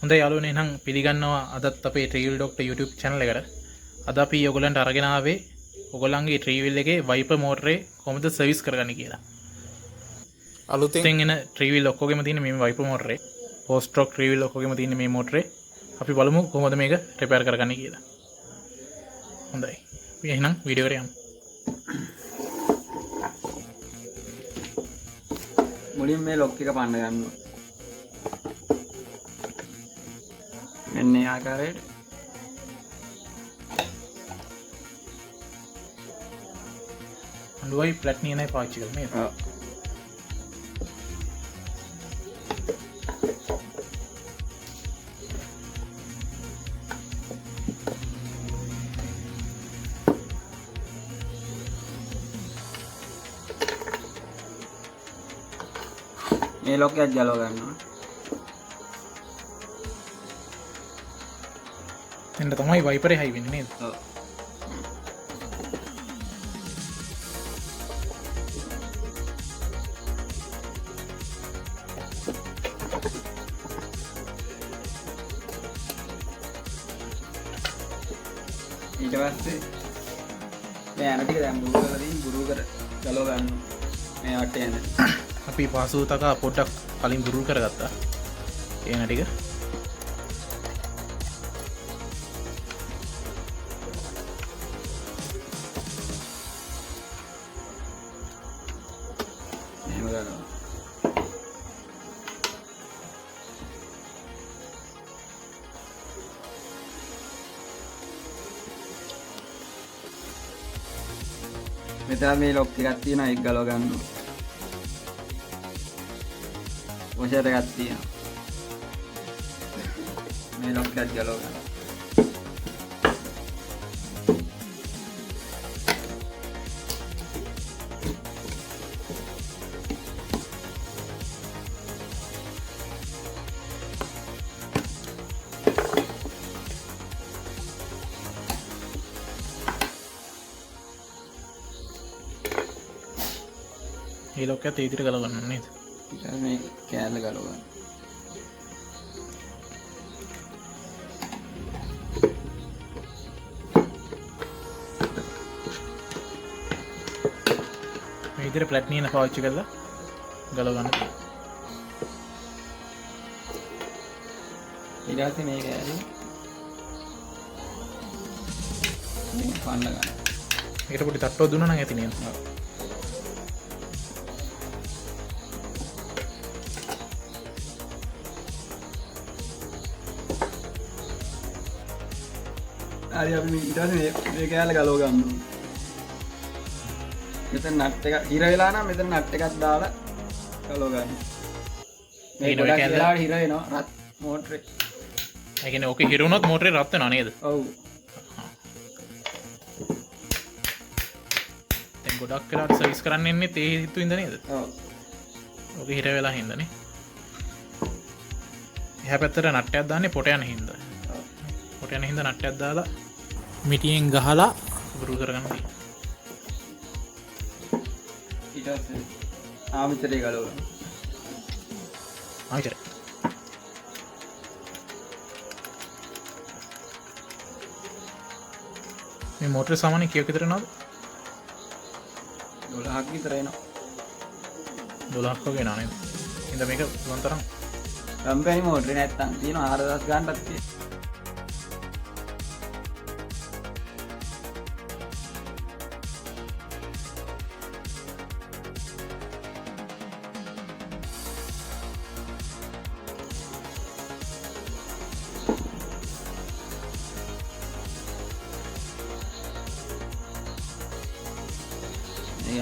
හොඳයි යාළුවනේ එහෙනම් පිළිගන්නවා අදත් අපේ Threewheel Doctor YouTube channel එකට. අද අපි ඔයගොල්ලන්ට අරගෙන ආවේ ඔයගොල්ලන්ගේ Threewheel එකේ Wiper motor කොහොමද සර්විස් කරගන්නේ කියලා. අලුතෙන් එන Threewheel ඔක්කොගෙම තියෙන මේ Wiper motor එක. 4 stroke Threewheel ඔක්කොගෙම තියෙන මේ motor එක. අපි බලමු කොහොමද මේක රිපෙයාර් කරගන්නේ කියලා. හොඳයි. අපි එහෙනම් වීඩියෝ එකට යමු. මුලින් මේ ලොක් එක පන්න ගන්නවා. මෙන්න මේ ආකාරයට අඬුවයි ෆ්ලැට් නියනයි පාවිච්චි කරන්නේ. ඔව්. මේ ලොක් එක ගලව ගන්නවා. එන්න තමයි Wiper එක හයි වෙන්නේ නේද? ඔව්. ඊට පස්සේ මේ යන ටික දැන් බුරු කරලා තියෙන බුරු කර ගලව ගන්නවා. මේ වටේ යන. අපි පාසුතක පොඩ්ඩක් කලින් දුරු කරගත්තා. ඒන ටික එහෙම ගන්නවා. මෙතන මේ ලොක් එකක් තියෙනවා ඒක ගලව ගන්නවා. වොෂර් එකක් තියෙනවා. මේ ලොක් එකක් ගලව ගන්නවා. ඒ ලොක් එක තීතිර ගලව ගන්න නේද? ඊට මේ කෑල්ල ගලව ගන්න. මේ විදිහට ෆ්ලැට් නියන පාවිච්චි කරලා ගලව ගන්න. ඊට පස්සේ මේ කෑල්ල මේ පන්න ගන්න. ඒකට පොඩි තට්ටුවක් දුන්නා නම් ඇති නේද? ඔව්. හරි අපි ඊට පස්සේ මේ කෑල්ල ගලව ගන්නවා. මෙතන නට් එක හිර වෙලා නම් මෙතන නට් එකක් දාලා ගලව ගන්න. මේ ගොඩක් වෙලාවට හිර වෙනවා රත් මෝටරේ. ඒ කියන්නේ ඕකේ හිර වුණොත් මෝටරේ රත් වෙනවා නේද? ඔව්. දැන් ගොඩක් වෙලාවට සර්විස් කරන්න එන්නේ තේ හිතු ඉඳ නේද? ඔව්. ඕකේ හිර වෙලා හින්දානේ. එහා පැත්තට නට්ටයක් දාන්නේ පොට යන හින්දා. ඔව්. පොට යන හින්දා නට්ටයක් දාලා මිටියෙන් ගහලා බුරු කරගන්න තියෙනවා. ඊට පස්සේ ආමිතරේ ගලව ගන්න. ආයිතර. මේ මෝටරේ සාමාන්‍යයෙන් කීයක් විතර යනවද? 12ක් විතර එනවා. 12ක් වගේ නා නේද? ඉතින් මේක පුළුවන් තරම් කම්පැනි මෝටරේ නැත්තම් තියෙනවා 4000 ගන්නක් තියෙනවා.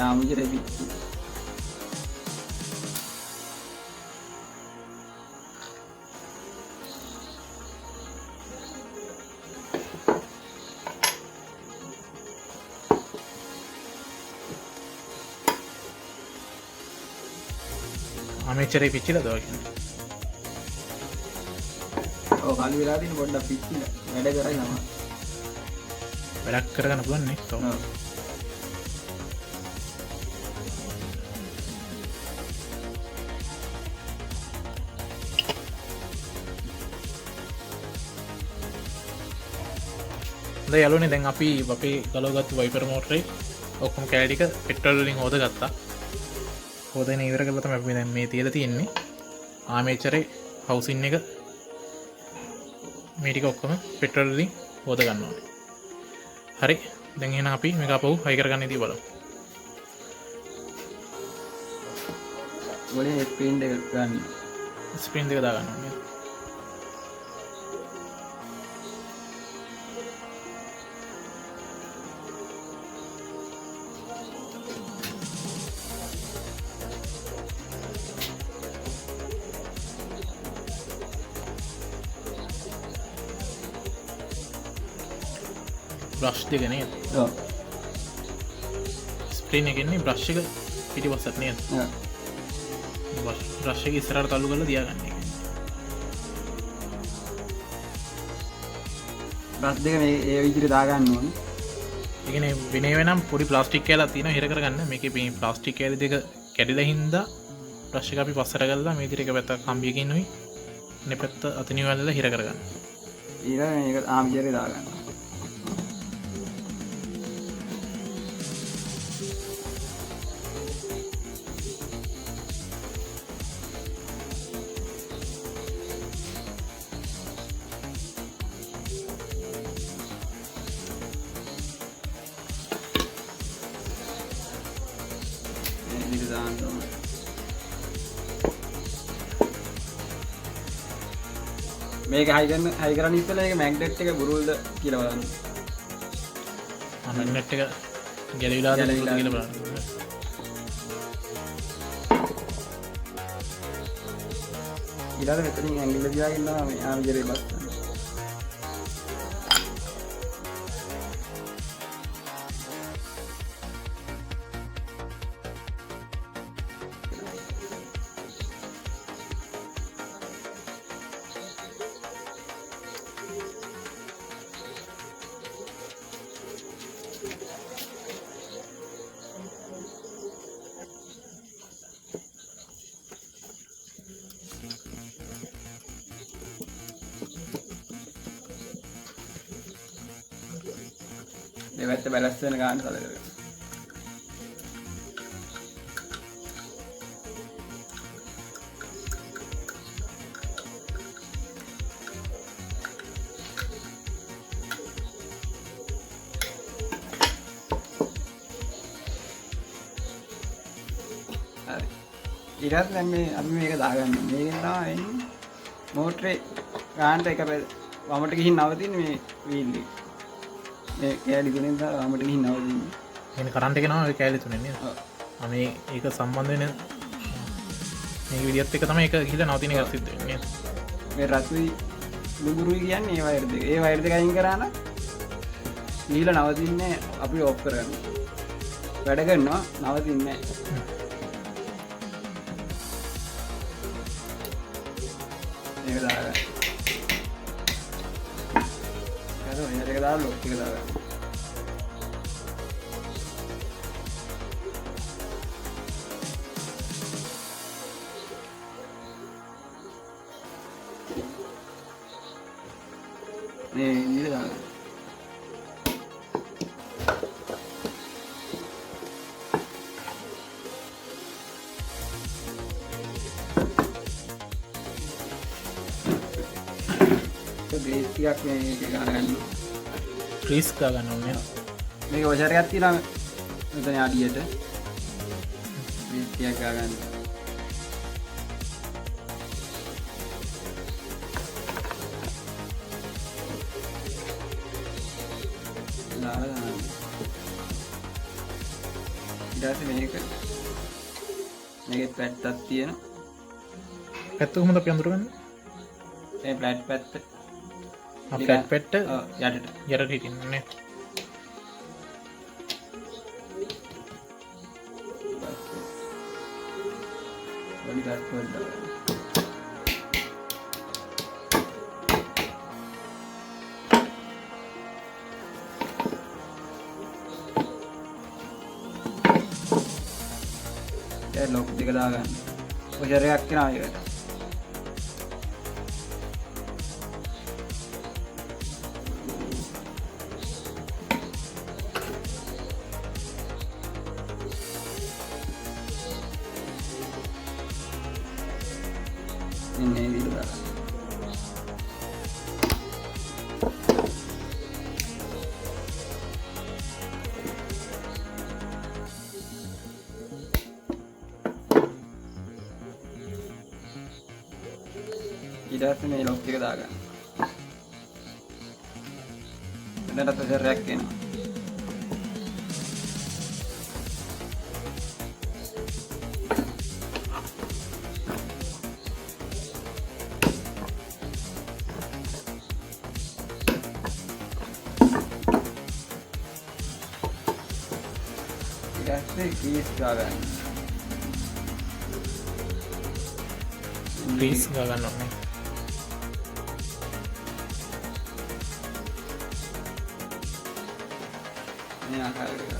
ආමුජරේ පිටි ආමේචරේ පිච්චිලාද ඔය කියන්නේ? ඔව් කලි වෙලා තියෙන පොඩ්ඩක් පිච්චිලා වැඩ කරයි තමයි. වැඩක් කරගන්න පුළුවන් නේ. ඔව්. යාළුවනේ දැන් අපි අපේ ගලවගත්තු වයිපර් මෝටරේ ඔක්කොම කැලේ ටික පෙට්‍රල් වලින් හොදගත්තා. හොදගෙන ඉවර කරලා තමයි අපි දැන් මේ තියලා තියෙන්නේ. ආමේචරේ හවුසින් එක මේ ටික ඔක්කොම පෙට්‍රල් වලින් හොද ගන්න ඕනේ. හරි. දැන් එහෙනම් අපි මේක අපව හයි කරගන්න ඉතින් බලමු. ඔලේ ස්ප්‍රින් එක ගන්න. ස්ප්‍රින් දෙක දා ගන්න ඕනේ. බ්‍රෂ් දෙක නේද? ඔව්. ස්ප්‍රින් එකේ ඉන්නේ බ්‍රෂ් එක පිටිපස්සට නේද? ඔව්. බ්‍රෂ් එක ඉස්සරහට තල්ලු කරලා තියාගන්න එක. බ්‍රෂ් දෙක මේ ඒ විදිහට දා ගන්න ඕනේ. ඒ කියන්නේ විනේ වෙනම් පොඩි ප්ලාස්ටික් කෑල්ලක් තියෙනවා හිර කරගන්න. මේකේ මේ ප්ලාස්ටික් කෑලි දෙක කැඩිලා හින්දා බ්‍රෂ් එක අපි පස්සට ගල්ලා මේ විදිහට එක පැත්තක් කම්බියකින් උයි අනිත් පැත්ත අතනියවලලා හිර කරගන්න. ඊළඟ මේක ආම්ජරේ දා ගන්න. මේක හයි කරන්න ඉස්සෙල්ලා මේක මැග්නට් එක බුරුල්ද කියලා බලන්න. මැග්නට් එක ගැලවිලාද කියලා බලන්න. ඊළඟ මෙතනින් ඇඟිල්ල දිහාගෙන තමයි මේ ආම්ජරේ බස්සන්නේ. දෙවැත්ත බැලන්ස් වෙන ගන්න කලකරගන්න. හරි. ඊට දැන් මේ අපි මේක දාගන්න. මේකෙන් තමයි එන්නේ මෝටරේ ගානට එක වමට ගිහින් නවතින්නේ මේ වීල් එක. මේ කෑලි තුනෙන් තමයි වමට ගිහින් නවතින්නේ. එන්නේ කරන්ට් එක නම ඔය කෑලි තුනෙන් නේද? ඔව්. මේ ඒක සම්බන්ධ වෙන මේ විදිහත් එක තමයි ඒක ගිහලා නවතින එක සිද්ධ වෙන්නේ නේද? මේ රතුයි දුඹුරුයි කියන්නේ ඒ වයර් දෙක. ඒ වයර් දෙක අයින් කරා නම් ගිහලා නවතින්නේ අපි ඔෆ් කරගන්න. වැඩ කරනවා නවතින්නේ නැහැ. මේක දාගන්න. ඊට එක දාලා ලොක් එක දාගන්න. මේ විදිහට දාගන්න. ග්‍රීස් ටිකක් මේක ගන්න. ක්‍රීස් ගා ගන්න ඕනේ. මේක වොෂර් එකක් තියෙනවා මෙතන අඩියට. ග්‍රීස් ටිකක් ගා ගන්න. මේක පැත්තක් තියෙනවා. පැත්ත කොහොමද අපි අඳුරගන්නේ? මේ ෆ්ලැට් පැත්ත. ෆ්ලැට් පැත්ත යටට යටට හිටින්නේ. බඩි ගන්න ඕනේ. ලොක් දෙක දාගන්න. වොෂර් එකක් කරනවා ඒකට. ඉන්නේ විදිහට දාගන්න. ඊට පස්සේ මේ ලොක් එක දාගන්න. එතනට ප්‍රෙෂර් එකක් එනවා. ඊට පස්සේ කීස් දාගන්න. ග්‍රීස් ගන්න ඕනේ. මේ ආකාරයට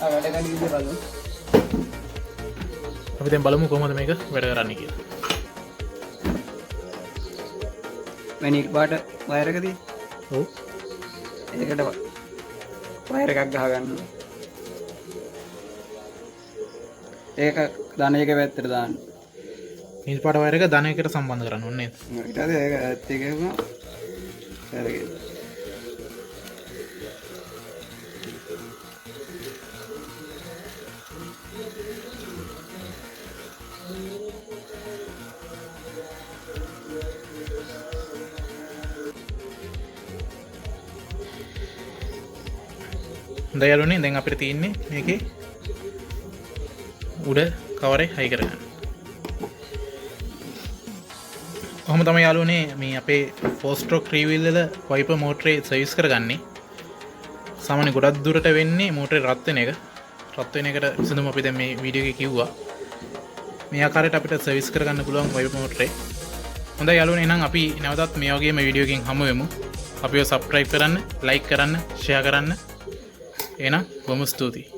වැඩ කරන විදිහ බලමු. අපි දැන් බලමු කොහොමද මේක වැඩ කරන්නේ කියලා. මේ නිල් පාට වයර් එකදී ඔව්. ඒකට වයර් එකක් ගහගන්න. ඒක ධන එක පැත්තට දාන්න. නිල් පාට වයර් එක ධන එකට සම්බන්ධ කරන්න ඕනේ නේද? ඊට පස්සේ ඒක ඇත්ත එකම කරගෙන. හොඳයි යාළුවනේ, දැන් අපිට තියෙන්නේ මේකේ උඩ කවරේ හයි කරගන්න. කොහොම තමයි යාළුවනේ මේ අපේ 4 stroke Threewheel වල wiper motor සර්විස් කරගන්නේ. සාමාන්‍ය ගොඩක් දුරට වෙන්නේ motor රත් වෙන එක. රත් වෙන එකට විසඳුම අපි දැන් මේ වීඩියෝ එකේ කිව්වා. මේ ආකාරයට අපිට සර්විස් කරගන්න පුළුවන් wiper motor. හොඳයි යාළුවනේ, එහෙනම් අපි නැවතත් මේ වගේම වීඩියෝ එකකින් හමු වෙමු. අපිව subscribe කරන්න, like කරන්න, share කරන්න. එහෙනම් බොහොම ස්තුතියි.